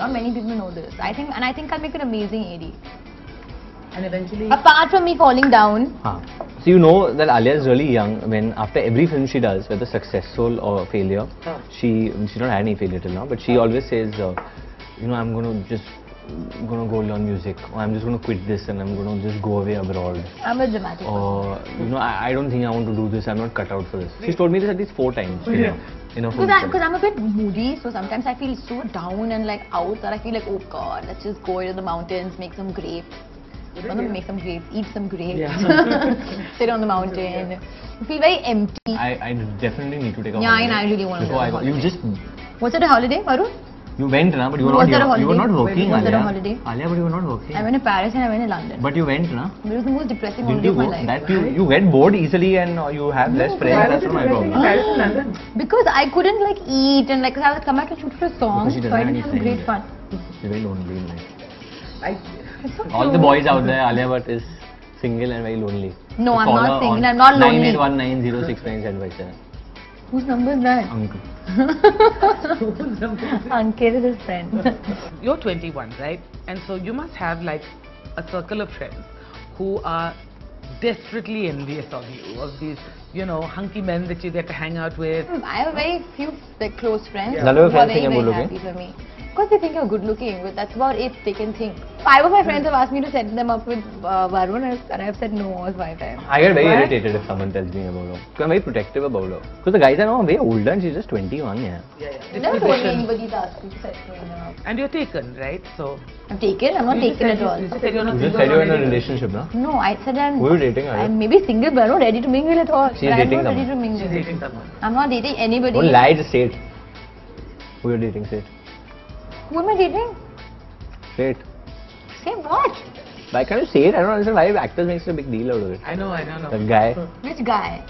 Not many people know this. I think I'll make an amazing AD. And eventually... Apart from me falling down. So you know that Alia is really young when after every film she does, whether successful or failure, she's not had any failure till now, but she always says, you know, I'm gonna go learn music, or I'm just gonna quit this and I'm gonna just go away abroad. I'm a dramatic Or you know, I don't think I want to do this. I'm not cut out for this. She's told me this at least 4 times. You know, in a film. Because I'm a bit moody, so sometimes I feel so down and like out that I feel like, oh God, let's just go into the mountains, make some grapes. Not make some grapes, eat some grapes, sit on the mountain. You feel very empty. I definitely need to take a holiday. Yeah, and I really want to go. You just... Was it a holiday, Varun? You went, na, but you were Was not. that a holiday? You were not working, Was that Alia. a holiday? Alia, but you were not working. I went to Paris and I went to London. But you went, na? It was the most depressing Didn't holiday you of my go? life. That you get bored easily and you have less friends. That's not my problem. Paris and London. Because I couldn't like eat and like I would come back and shoot for a song, Because she so doesn't I have didn't have any great fun. She's very lonely in life. I... All the boys out there, Alia Bhatt is single and very lonely. No, So I'm call not her single. on I'm not lonely. 9819069757. Whose number is that? Uncle. Ankit is his friend. You're 21, right? And so you must have like a circle of friends who are desperately envious of you, of these, you know, hunky men that you get to hang out with. I have very few like close friends None of your who are friends think very, I'm very good happy for me. Because they think you're good looking, but that's about it they can think. 5 of my friends have asked me to set them up with Varun and I have said no all 5 times. I get very irritated if someone tells me about her. Because I'm very protective about her. Because the guys I know are way older and she's just 21, yeah. I never told me anybody's asked me to set them up. And you're taken, right? So I'm taken? I'm not taken at all. You just said you're not You just single said you're in a already. relationship, no? No, I said I'm... Who are you dating, Alia? I'm maybe single but I'm not ready to mingle at all. She's But dating I'm not ready to someone. mingle. She's dating someone. I'm not dating anybody. Don't lie, just say it. Who are you dating, say it. Who am I dating? Say it. Say what? Why can't you say it? I don't understand why actors make such a big deal out of it. I know. That guy, Which guy?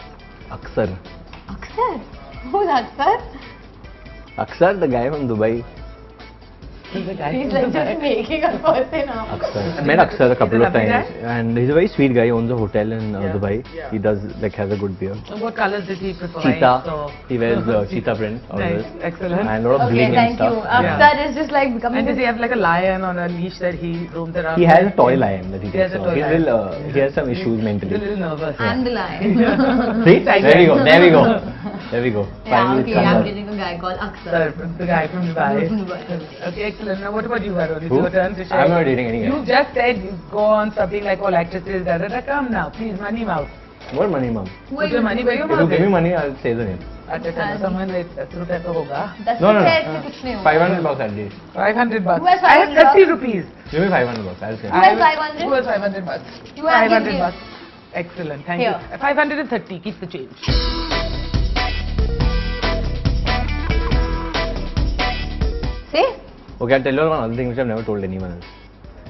Aksar. Aksar? Who's Aksar? Aksar, the guy from Dubai. He's a guy. He's like just making a person up. Aksar. I met Aksar a couple He's a of lovely times, and he's a very sweet guy. He owns a hotel in Dubai. Yeah. He does like has a good beard. So what colors did he prefer? Cheetah. So, He wears cheetah print always, nice, excellent. and a lot of Okay, bling and thank you. stuff. Aksar is just like becoming And does this... he have like a lion on a leash that he roams around? He has with? a toy lion that he He has takes a off. toy lion. He has some issues He's a mentally. little nervous. I'm the lion. See? There we go. There we go. There we go. Yeah, Finally okay, it comes I'm out. dating a guy called Aksar. Sir, the guy from Dubai. From Dubai. Okay, excellent. Now what about you, Varun? It's Who? your turn to share. I'm not dating any guy. You just said you go on something like all actresses. Da, da, da. Come now, please, money mouth. What money, mom? Put your money where your If you mouth give me is. money, I'll say the name. अच्छा चलो someone with 10 रुपए तो होगा. That's No, the no, no. set से कुछ नहीं होगा. 500 bucks at least. 500 bucks. Who has I have 500 30 rupees. Give me 500 bucks. I'll say. Who has 500? Who has 500 bucks? You have 500 give. bucks. Excellent, thank Here. you. 530, keep the change. Say? Okay, I'll tell you one other thing which I've never told anyone else.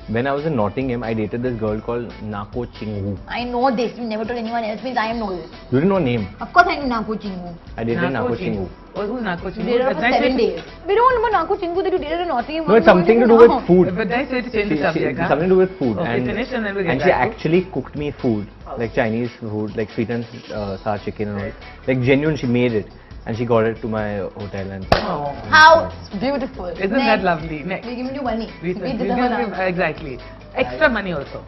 When I was in Nottingham, I dated this girl called Nako Chingu. I know this. You never told anyone else. Means I know this. You didn't know her name. Of course I know Nako Chingu. I dated Nako Chingu. Oh, who's Nako You Chingu? dated her for That's nice 7 way to- days. We don't know about Nako Chingu that you dated in Nottingham. No, it's something to do with food. But nice way to change the subject, huh? Something to do with food. Okay, finish and then we'll get and she back to- actually cooked me food, like Chinese food, like sweet and sour chicken and all. Like genuine, she made it. And she got it to my hotel and Oh. How beautiful. Isn't Next. that lovely? Next. We're giving you money. We We give- deserve that. exactly. Extra money also.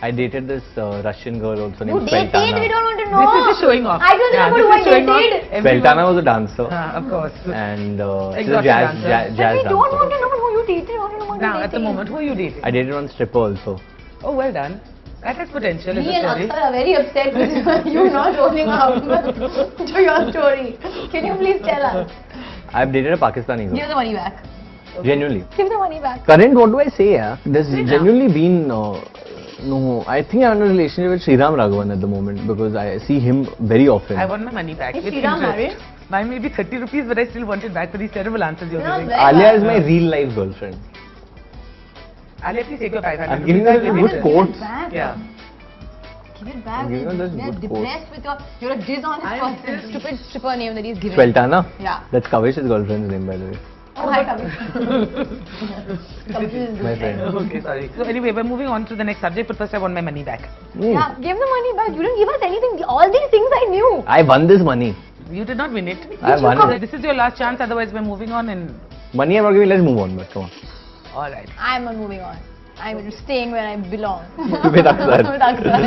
I dated this Russian girl also You named dated? Sveltana. We don't want to know. This is showing off. I don't Yeah, know this what is I showing off. dated. Everyone- Sveltana was a dancer. Of course. And she's a Exotic jazz, dancer. jazz, But jazz we don't want dancer. to know who you dated. We want to know what Now, you at the dated. moment, who are you dating? I dated one stripper also. Oh, well done. That has potential in Me the and story. Aksar are very upset with you not rolling out to your story. Can you please tell us? I've dated a Pakistani Give girl. the money back. Genuinely. Give the money back. Current, what do I say? Yeah? There's Say now. genuinely been no. I think I'm in a relationship with Sriram Raghavan at the moment because I see him very often. I want my money back. Is with Sriram interest. married? Mine may be 30 rupees, but I still want it back for these terrible answers you're You're not giving. very Alia bad. is my real life girlfriend. Alia, please take your 500 I'm giving her rupees. good Give it quotes. back. Yeah. Give it back. I'm giving her those We are good depressed with your... You're a dishonest I'm person. still- Stupid stripper name that he's giving. Sveltana? Yeah. That's Kavish's girlfriend's name, by the way. Oh, hi, Kavish. Kavish is My good. friend. Okay, sorry. So anyway, we're moving on to the next subject, but first I want my money back. Yeah, give the money back. You didn't give us anything. All these things I knew. I won this money. You did not win it. I won it. This is your last chance, otherwise we're moving on and... Money I'm not giving, let's move on, but come on. All right. I'm not moving on. I'm staying where I belong. With Aksar. With Aksar.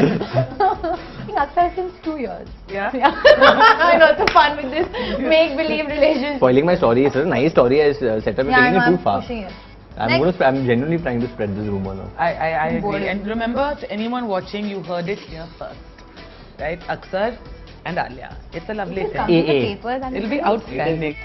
I think Aksar since 2 years. Yeah. I know, it's so fun with this make-believe relationship. Spoiling my story. It's such a nice story I set up. You're Yeah, I taking know, it I'm too far. pushing it. I'm genuinely trying to spread this rumor now. I Boring. agree. And remember, to anyone watching, you heard it here first. Right? Aksar and Alia. It's a lovely Just thing. come to the AA. papers and It'll be outstanding.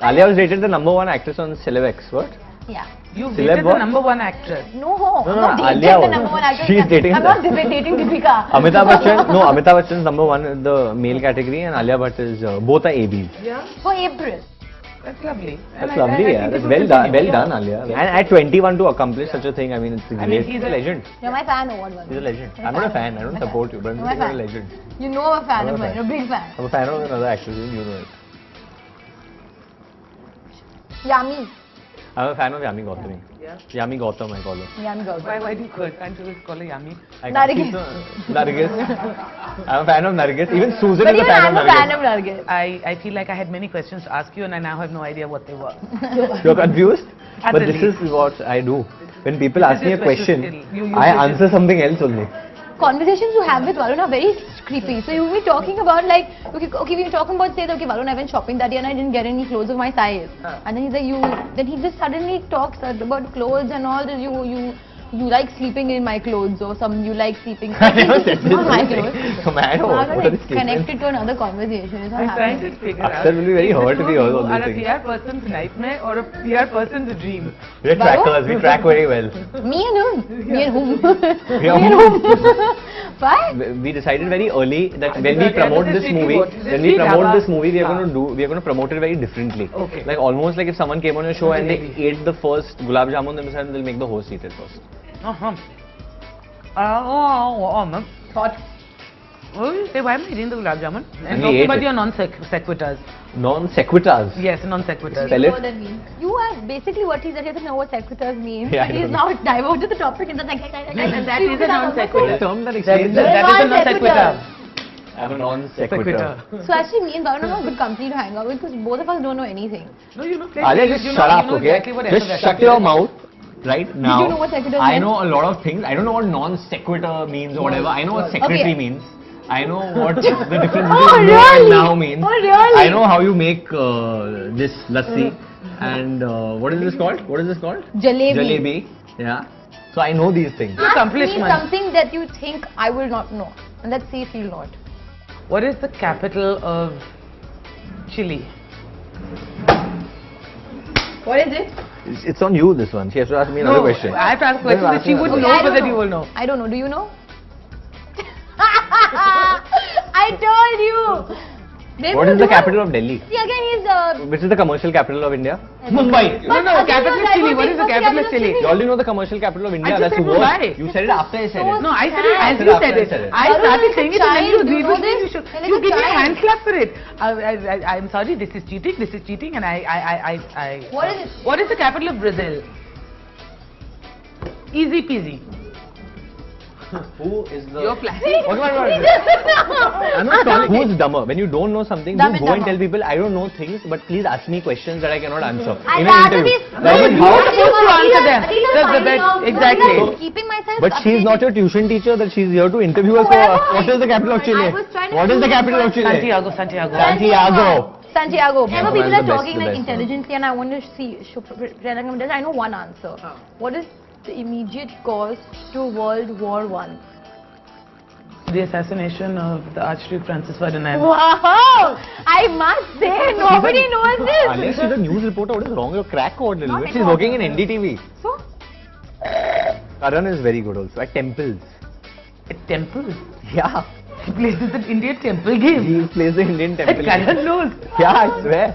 Alia was rated the #1 actress on Celeb What? Yeah. You Celeb dated the what? #1 actress. No, No, I'm no, not dating Alia the was. #1 actress. She's dating I'm her. not dating Deepika. Amitabh Bachchan, no, Amitabh Bachchan's #1 in the male category and Alia Bhatt is, both are ABs. Yeah. For April. That's lovely. That's And lovely, I yeah. think That's it well will done, continue. well done, Alia. And at 21 to accomplish such a thing, I mean, it's a I mean, great, he's he's a a- legend. You're my fan or what? He's a legend. You're I'm not a fan, I don't You're my support fan. you, but I'm You're my just a fan. legend. You know I'm a fan I'm of a mine. fan. You're a big fan. I'm a fan of another actress, you know it. Yummy. I'm a fan of Yami Gautami. Yeah. Yami Gautam, I call her. Yummy girl. Why do you can't you just call her Yummy? I Nargis. Nargis. I'm a fan of Nargis. Even Susan But is a even fan I'm of a fan of Nargis. Nargis. I feel like I had many questions to ask you and I now have no idea what they were. You're confused? But Utterly. this is what I do. When people This ask is me a your special question, skill. You use I it answer something else only. Conversations you have with Varun are very creepy. So you'll be talking about like, okay, we were talking about say that okay, Varun, I went shopping that day and I didn't get any clothes of my size. And then he's like, then he just suddenly talks about clothes and all that you like sleeping in my clothes or you like sleeping. I never said this. Not my clothes. Come on, what are these Connected to another conversation. It's not I'm trying happening. to figure out. Aksar will be very hurt if he hears all You are these a things. PR person's nightmare or a PR person's dream. We're trackers, we track very well. Me and whom? Me and whom? We are Me and whom? Why? We decided very early that when we Yeah, promote this is this street movie, food. This is when we street promote dhaba. this movie, we are going to promote it very differently. Okay. Like almost like if someone came on your show and they Maybe. ate the first gulab jamun themselves, they'll make the host eat it first. Uh-huh. Thought. Say, why am I eating the gulab jamun? And he talking ate about it. your non-sequiturs. Non sequiturs. Yes, non-sequiturs. Spell You it. know what that means. You are basically what he doesn't know what sequiturs means. Yeah, I but he's know. now diverted the topic and then like, And that is a non-sequitur. What term that That explains is a that? non-sequitur. I'm a non sequitur. So actually me and Varun are a good company to hang out with because both of us don't know anything. No, you know, Alia, just shut up, okay? Exactly what Just effervescence shut is. your mouth right now. you know what sequitur I means? know a lot of things. I don't know what non sequitur means or whatever. I know what secretary Okay. means. I know what the difference between Oh, no really? and now means. Oh, really? I know how you make this lassi and what is this called? What is this called? Jalebi. Jalebi. Yeah. So I know these things. Ask me Accomplishment. something that you think I will not know. And let's see if you'll know it. What is the capital of Chile? What is it? It's on you, this one. She has to ask me another question. I have to ask questions No, that she ask me would another know, I but don't that you will know. I don't know. Do you know? I told you. They What will is the do capital of Delhi? See again, he's Which is the commercial capital of India? Mumbai. No, no, again, capital you're of Chile. What diverting is the from capital of Chile? You already know the commercial capital of India. just That's said worse. Mumbai. You said it after I said it. No, I said it as said you after said I it. said it. I Varun, started like a saying it and then you child, you agreed know with me. this? You should. You're like You a give me a child. hand clap for it. I'm sorry. This is cheating, and I. What is it? What is the capital of Brazil? Easy peasy. Who is the... You're flashing. What? I'm not calling. Who's dumber? When you don't know something, Dumb you and go and dumber. tell people, I don't know things, but please ask me questions that I cannot answer. I'd in an rather interview. be- Like, you how- are supposed to answer them. That's the best. Exactly. I'm keeping myself But she's updated. not your tuition teacher, that she's here to interview us. Whatever. What is the capital of Chile? I was trying to What is the do capital of Chile? Santiago. Santiago. Santiago. Whenever people that's are the best, talking the like best one. intelligently and I want to pretend like I'm intelligent, I know one answer. What is the immediate cause to World War I? The assassination of the Archduke Francis Ferdinand. Wow! I must say, nobody knows Alia, this. she's a news reporter. What is wrong? You're crack or little Not bit. at She's all. working in NDTV. So? Karan is very good also. At temples. A temple. Yeah. He plays the Indian temple game. He plays the Indian temple. Karan knows. Yeah, I swear.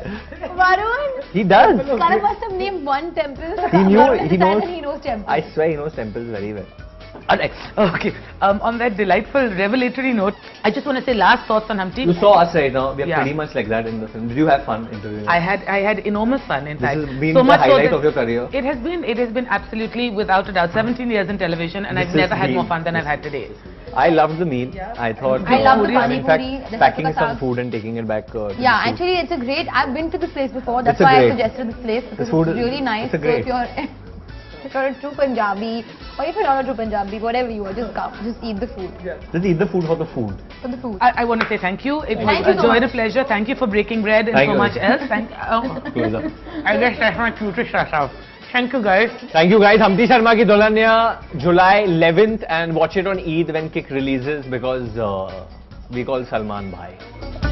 Varun? He does. Karan must have named one temple. He knew, Varun he decided knows. He knows temples. I swear he knows temples very well. Alright. Okay. On that delightful, revelatory note, I just want to say last thoughts on Humpty. You saw us right now. We are Yeah. pretty much like that in the film. Did you have fun interviewing us? I had enormous fun. In This fact, has been so the much so highlight that of your career. It has been absolutely without a doubt 17 years in television, and This I've never has had more been- fun than I've had today. I loved the meal. Yeah. I thought. I love the in pani fact, puri, the packing sattu ka some saag. food and taking it back. To the Yeah, food. actually, it's a great. I've been to this place before. That's It's a why I great- suggested this place because food it's is- really nice. it's a So great- if you're a true Punjabi, or if you're not a true Punjabi, whatever you are, just come, just eat the food. Just eat the food for the food. For the food. I want to say thank you. It was Thank a you so joy and a much. pleasure. Thank you for breaking bread and Thank so you. much else. Close up. I guess that's my cutest shout out. Thank you guys. Thank you guys. Hamti Sharma ki Dulhania, July 11th, and watch it on Eid when Kick releases because we call Salman Bhai.